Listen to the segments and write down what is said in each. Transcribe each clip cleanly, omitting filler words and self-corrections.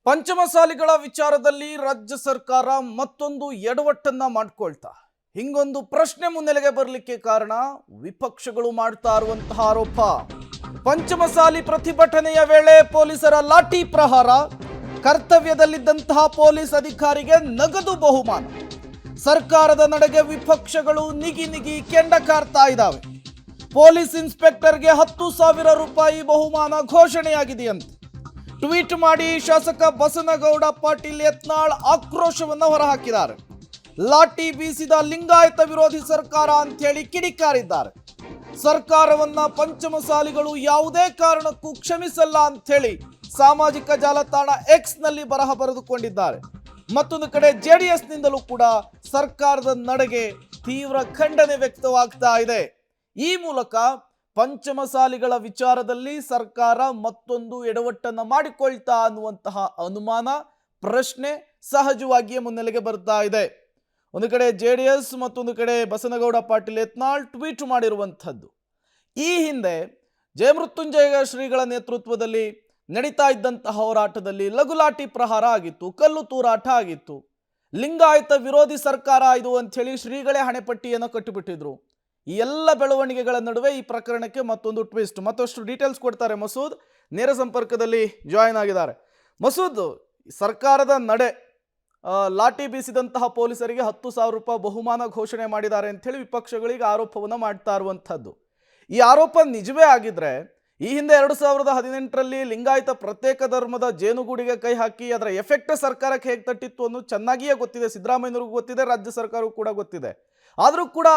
ಪಂಚಮಸಾಲಿಗಳ ವಿಚಾರದಲ್ಲಿ ರಾಜ್ಯ ಸರ್ಕಾರ ಮತ್ತೊಂದು ಎಡವಟ್ಟನ್ನ ಮಾಡ್ಕೊಳ್ತಾ ಹಿಂಗೊಂದು ಪ್ರಶ್ನೆ ಮುನ್ನೆಲೆಗೆ ಬರಲಿಕ್ಕೆ ಕಾರಣ ವಿಪಕ್ಷಗಳು ಮಾಡ್ತಾ ಇರುವಂತಹ ಆರೋಪ. ಪಂಚಮಸಾಲಿ ಪ್ರತಿಭಟನೆಯ ವೇಳೆ ಪೊಲೀಸರ ಲಾಠಿ ಪ್ರಹಾರ, ಕರ್ತವ್ಯದಲ್ಲಿದ್ದಂತಹ ಪೊಲೀಸ್ ಅಧಿಕಾರಿಗೆ ನಗದು ಬಹುಮಾನ. ಸರ್ಕಾರದ ನಡೆಗೆ ವಿಪಕ್ಷಗಳು ನಿಗಿ ನಿಗಿ ಕೆಂಡ ಕಾರ್ತಾ ಇದ್ದಾವೆ. ಪೊಲೀಸ್ ಇನ್ಸ್ಪೆಕ್ಟರ್ಗೆ 10,000 ರೂಪಾಯಿ ಬಹುಮಾನ ಘೋಷಣೆಯಾಗಿದೆಯಂತೆ. ಟ್ವೀಟ್ ಮಾಡಿ ಶಾಸಕ ಬಸನಗೌಡ ಪಾಟೀಲ್ ಯತ್ನಾಳ್ ಆಕ್ರೋಶವನ್ನು ಹೊರಹಾಕಿದ್ದಾರೆ. ಲಾಠಿ ಬೀಸಿದ ಲಿಂಗಾಯತ ವಿರೋಧಿ ಸರ್ಕಾರ ಅಂತೇಳಿ ಕಿಡಿಕಾರಿದ್ದಾರೆ. ಸರ್ಕಾರವನ್ನ ಪಂಚಮಸಾಲಿಗಳು ಯಾವುದೇ ಕಾರಣಕ್ಕೂ ಕ್ಷಮಿಸಲ್ಲ ಅಂತೇಳಿ ಸಾಮಾಜಿಕ ಜಾಲತಾಣ ಎಕ್ಸ್ ನಲ್ಲಿ ಬರಹ ಬರೆದುಕೊಂಡಿದ್ದಾರೆ. ಮತ್ತೊಂದು ಕಡೆ ಜೆಡಿಎಸ್ ನಿಂದಲೂ ಕೂಡ ಸರ್ಕಾರದ ನಡೆಗೆ ತೀವ್ರ ಖಂಡನೆ ವ್ಯಕ್ತವಾಗ್ತಾ ಇದೆ. ಈ ಮೂಲಕ ಪಂಚಮಸಾಲಿಗಳ ವಿಚಾರದಲ್ಲಿ ಸರ್ಕಾರ ಮತ್ತೊಂದು ಎಡವಟ್ಟನ್ನು ಮಾಡಿಕೊಳ್ತಾ ಅನ್ನುವಂತಹ ಅನುಮಾನ, ಪ್ರಶ್ನೆ ಸಹಜವಾಗಿಯೇ ಮುನ್ನೆಲೆಗೆ ಬರ್ತಾ ಇದೆ. ಒಂದು ಕಡೆ ಜೆಡಿಎಸ್, ಮತ್ತೊಂದು ಕಡೆ ಬಸನಗೌಡ ಪಾಟೀಲ್ ಯತ್ನಾಳ್ ಟ್ವೀಟ್ ಮಾಡಿರುವಂಥದ್ದು. ಈ ಹಿಂದೆ ಜಯಮೃತ್ಯುಂಜಯ ಶ್ರೀಗಳ ನೇತೃತ್ವದಲ್ಲಿ ನಡೀತಾ ಇದ್ದಂತಹ ಹೋರಾಟದಲ್ಲಿ ಲಘುಲಾಠಿ ಪ್ರಹಾರ ಆಗಿತ್ತು, ಕಲ್ಲು ತೂರಾಟ ಆಗಿತ್ತು. ಲಿಂಗಾಯತ ವಿರೋಧಿ ಸರ್ಕಾರ ಇದು ಅಂಥೇಳಿ ಶ್ರೀಗಳೇ ಹಣೆಪಟ್ಟಿಯನ್ನು ಕಟ್ಟಿಬಿಟ್ಟಿದ್ರು. ಈ ಎಲ್ಲ ಬೆಳವಣಿಗೆಗಳ ನಡುವೆ ಈ ಪ್ರಕರಣಕ್ಕೆ ಮತ್ತೊಂದು ಟ್ವಿಸ್ಟ್. ಮತ್ತಷ್ಟು ಡೀಟೇಲ್ಸ್ ಕೊಡ್ತಾರೆ ಮಸೂದ್, ನೇರ ಸಂಪರ್ಕದಲ್ಲಿ ಜಾಯಿನ್ ಆಗಿದ್ದಾರೆ. ಮಸೂದ್, ಸರ್ಕಾರದ ನಡೆ, ಲಾಠಿ ಬೀಸಿದಂತಹ ಪೊಲೀಸರಿಗೆ 10,000 ರೂಪಾಯಿ ಬಹುಮಾನ ಘೋಷಣೆ ಮಾಡಿದ್ದಾರೆ ಅಂಥೇಳಿ ವಿಪಕ್ಷಗಳಿಗೆ ಆರೋಪವನ್ನು ಮಾಡ್ತಾ ಇರುವಂಥದ್ದು. ಈ ಆರೋಪ ನಿಜವೇ ಆಗಿದ್ರೆ ಈ ಹಿಂದೆ 2018ರಲ್ಲಿ ಲಿಂಗಾಯತ ಪ್ರತ್ಯೇಕ ಧರ್ಮದ ಜೇನುಗೂಡಿಗೆ ಕೈ ಹಾಕಿ ಅದರ ಎಫೆಕ್ಟ್ ಸರ್ಕಾರಕ್ಕೆ ಹೇಗೆ ತಟ್ಟಿತ್ತು ಅನ್ನೋದು ಚೆನ್ನಾಗಿಯೇ ಗೊತ್ತಿದೆ. ಸಿದ್ದರಾಮಯ್ಯನವ್ರಿಗೂ ಗೊತ್ತಿದೆ, ರಾಜ್ಯ ಸರ್ಕಾರಕ್ಕೂ ಕೂಡ ಗೊತ್ತಿದೆ. ಆದರೂ ಕೂಡ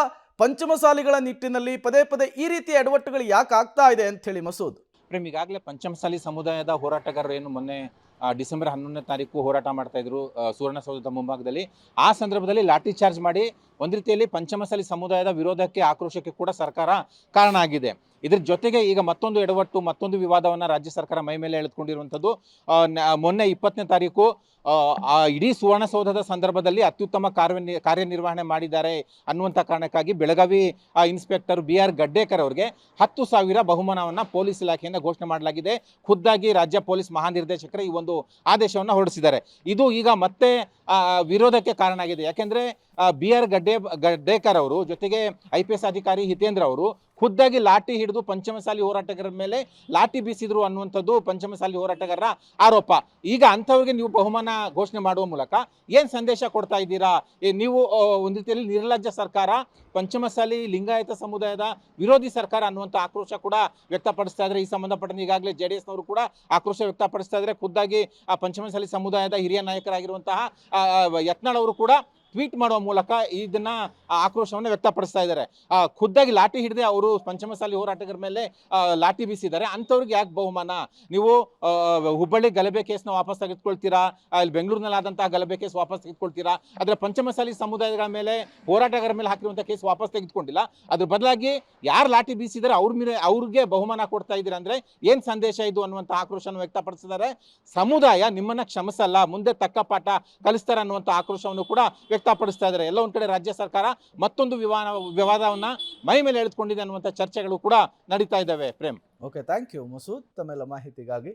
ಪಂಚಮಸಾಲಿಗಳ ನಿಟ್ಟಿನಲ್ಲಿ ಪದೇ ಪದೇ ಈ ರೀತಿಯ ಎಡವಟ್ಟುಗಳು ಯಾಕೆ ಆಗ್ತಾ ಇದೆ ಅಂತ ಹೇಳಿ ಮಸೂದ್? ಪ್ರೇಮ್, ಈಗಾಗಲೇ ಪಂಚಮಸಾಲಿ ಸಮುದಾಯದ ಹೋರಾಟಗಾರರು ಏನು ಮೊನ್ನೆ ಡಿಸೆಂಬರ್ 11ನೇ ತಾರೀಕು ಹೋರಾಟ ಮಾಡ್ತಾ ಇದ್ರು ಸುವರ್ಣಸೌಧದ ಮುಂಭಾಗದಲ್ಲಿ. ಆ ಸಂದರ್ಭದಲ್ಲಿ ಲಾಠಿ ಚಾರ್ಜ್ ಮಾಡಿ ಒಂದು ರೀತಿಯಲ್ಲಿ ಪಂಚಮಸಾಲಿ ಸಮುದಾಯದ ವಿರೋಧಕ್ಕೆ, ಆಕ್ರೋಶಕ್ಕೆ ಕೂಡ ಸರ್ಕಾರ ಕಾರಣ ಆಗಿದೆ. ಇದ್ರ ಜೊತೆಗೆ ಈಗ ಮತ್ತೊಂದು ಎಡವಟ್ಟು, ಮತ್ತೊಂದು ವಿವಾದವನ್ನು ರಾಜ್ಯ ಸರ್ಕಾರ ಮೈ ಮೇಲೆ ಎಳೆದುಕೊಂಡಿರುವಂಥದ್ದು. ಮೊನ್ನೆ 20ನೇ ತಾರೀಕು ಇಡೀ ಸುವರ್ಣಸೌಧದ ಸಂದರ್ಭದಲ್ಲಿ ಅತ್ಯುತ್ತಮ ಕಾರ್ಯನಿರ್ವಹಣೆ ಮಾಡಿದ್ದಾರೆ ಅನ್ನುವಂಥ ಕಾರಣಕ್ಕಾಗಿ ಬೆಳಗಾವಿ ಇನ್ಸ್ಪೆಕ್ಟರ್ BR ಗಡ್ಡೇಕರ್ ಅವರಿಗೆ 10,000 ಬಹುಮಾನವನ್ನು ಪೊಲೀಸ್ ಇಲಾಖೆಯಿಂದ ಘೋಷಣೆ ಮಾಡಲಾಗಿದೆ. ಖುದ್ದಾಗಿ ರಾಜ್ಯ ಪೊಲೀಸ್ ಮಹಾನಿರ್ದೇಶಕರು ಈ ಒಂದು ಆದೇಶವನ್ನು ಹೊರಡಿಸಿದ್ದಾರೆ. ಇದು ಈಗ ಮತ್ತೆ ವಿರೋಧಕ್ಕೆ ಕಾರಣ ಆಗಿದೆ. ಯಾಕೆಂದರೆ BR ಗಡ್ಡೇಕರ್ ಅವರು ಜೊತೆಗೆ IPS ಅಧಿಕಾರಿ ಹಿತೇಂದ್ರ ಅವರು ಖುದ್ದಾಗಿ ಲಾಠಿ ಹಿಡಿದು ಪಂಚಮಸಾಲಿ ಹೋರಾಟಗಾರರ ಮೇಲೆ ಲಾಠಿ ಬೀಸಿದ್ರು ಅನ್ನುವಂಥದ್ದು ಪಂಚಮಸಾಲಿ ಹೋರಾಟಗಾರರ ಆರೋಪ. ಈಗ ಅಂಥವ್ರಿಗೆ ನೀವು ಬಹುಮಾನ ಘೋಷಣೆ ಮಾಡುವ ಮೂಲಕ ಏನು ಸಂದೇಶ ಕೊಡ್ತಾ ಇದ್ದೀರಾ? ನೀವು ಒಂದು ರೀತಿಯಲ್ಲಿ ನಿರ್ಲಜ್ಜ ಸರ್ಕಾರ, ಪಂಚಮಸಾಲಿ ಲಿಂಗಾಯತ ಸಮುದಾಯದ ವಿರೋಧಿ ಸರ್ಕಾರ ಅನ್ನುವಂಥ ಆಕ್ರೋಶ ಕೂಡ ವ್ಯಕ್ತಪಡಿಸ್ತಾ ಇದ್ದಾರೆ. ಈ ಸಂಬಂಧಪಟ್ಟಂತೆ ಈಗಾಗಲೇ JDSನವರು ಕೂಡ ಆಕ್ರೋಶ ವ್ಯಕ್ತಪಡಿಸ್ತಾ ಇದ್ದಾರೆ. ಖುದ್ದಾಗಿ ಪಂಚಮಸಾಲಿ ಸಮುದಾಯದ ಹಿರಿಯ ನಾಯಕರಾಗಿರುವಂತಹ ಯತ್ನಾಳ್ ಅವರು ಕೂಡ ಟ್ವೀಟ್ ಮಾಡುವ ಮೂಲಕ ಇದನ್ನ ಆಕ್ರೋಶವನ್ನು ವ್ಯಕ್ತಪಡಿಸ್ತಾ ಇದ್ದಾರೆ. ಖುದ್ದಾಗಿ ಲಾಠಿ ಹಿಡಿದೇ ಅವರು ಪಂಚಮಸಾಲಿ ಹೋರಾಟಗಾರರ ಮೇಲೆ ಲಾಠಿ ಬೀಸಿದ್ದಾರೆ. ಅಂಥವ್ರಿಗೆ ಯಾಕೆ ಬಹುಮಾನ? ನೀವು ಹುಬ್ಬಳ್ಳಿ ಗಲಭೆ ಕೇಸ್ನ ವಾಪಸ್ ತೆಗೆದುಕೊಳ್ತೀರಾ? ಇಲ್ಲಿ ಬೆಂಗಳೂರಿನಲ್ಲಿ ಆದಂತಹ ಗಲಭೆ ಕೇಸ್ ವಾಪಸ್ ತೆಗೆದುಕೊಳ್ತೀರಾ? ಆದರೆ ಪಂಚಮಸಾಲಿ ಸಮುದಾಯಗಳ ಮೇಲೆ, ಹೋರಾಟಗಾರರ ಮೇಲೆ ಹಾಕಿರುವಂಥ ಕೇಸ್ ವಾಪಸ್ ತೆಗೆದುಕೊಂಡಿಲ್ಲ. ಅದ್ರ ಬದಲಾಗಿ ಯಾರು ಲಾಠಿ ಬೀಸಿದರೆ ಅವ್ರಿಗೆ ಬಹುಮಾನ ಕೊಡ್ತಾ ಇದ್ದೀರಾ ಅಂದರೆ ಏನು ಸಂದೇಶ ಇದು ಅನ್ನುವಂಥ ಆಕ್ರೋಶವನ್ನು ವ್ಯಕ್ತಪಡಿಸಿದ್ದಾರೆ. ಸಮುದಾಯ ನಿಮ್ಮನ್ನ ಕ್ಷಮಿಸಲ್ಲ, ಮುಂದೆ ತಕ್ಕ ಪಾಠ ಕಲಿಸ್ತಾರೆ ಅನ್ನುವಂಥ ಆಕ್ರೋಶವನ್ನು ಕೂಡ ವ್ಯಕ್ತಪಡಿಸ್ತಾ ಇದ್ದಾರೆ. ಎಲ್ಲ ಒಂದ್ ಕಡೆ ರಾಜ್ಯ ಸರ್ಕಾರ ಮತ್ತೊಂದು ವಿವಾದವನ್ನ ಮೈ ಮೇಲೆ ಎಳೆದುಕೊಂಡಿದೆ ಅನ್ನುವಂಥ ಚರ್ಚೆಗಳು ಕೂಡ ನಡೀತಾ ಇದ್ದಾವೆ. Prem, okay, thank you Masood ತಮ್ಮೆಲ್ಲ ಮಾಹಿತಿಗಾಗಿ.